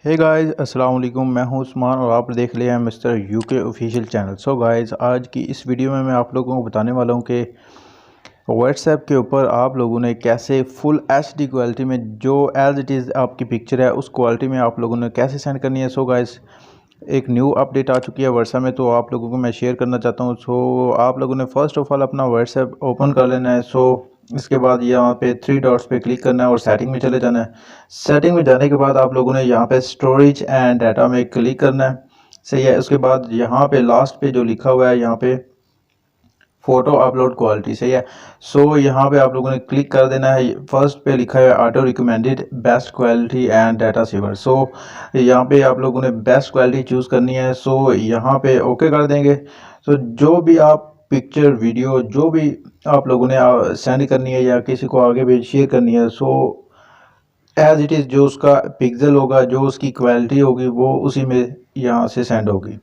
Hey guys अस्सलाम वालेकुम। मैं हूं उस्मान और आप देख रहे हैं mister UK official channel. So guys, आज की इस वीडियो में मैं आप लोगों को बताने वाला हूं कि व्हाट्सएप के ऊपर आप लोगों ने कैसे फुल एचडी क्वालिटी में जो एज इट इज़ आपकी पिक्चर है उस क्वालिटी में आप लोगों ने कैसे सेंड करनी है। सो गाइस, एक न्यू अपडेट आ चुकी है व्हाट्सएप में, तो आप लोगों को मैं शेयर करना चाहता हूँ। सो आप लोगों ने फर्स्ट ऑफ ऑल अपना व्हाट्सएप ओपन कर लेना है। सो इसके बाद यहाँ पे थ्री डॉट्स पे क्लिक करना है और सेटिंग में चले जाना है। सेटिंग में जाने के बाद आप लोगों ने यहाँ पे स्टोरेज एंड डाटा में क्लिक करना है। सही है। उसके बाद यहाँ पे लास्ट पे जो लिखा हुआ है यहाँ पे फोटो अपलोड क्वालिटी, सही है। सो यहाँ पे आप लोगों ने क्लिक कर देना है। फर्स्ट पे लिखा है auto recommended best quality and data saver. So यहाँ पे आप लोगों ने बेस्ट क्वालिटी चूज़ करनी है। सो यहाँ पे ओके कर देंगे। सो जो भी आप पिक्चर वीडियो जो भी आप लोगों ने सेंड करनी है या किसी को आगे भी शेयर करनी है, सो एज इट इज़ जो उसका पिक्सल होगा, जो उसकी क्वालिटी होगी, वो उसी में यहाँ से सेंड होगी।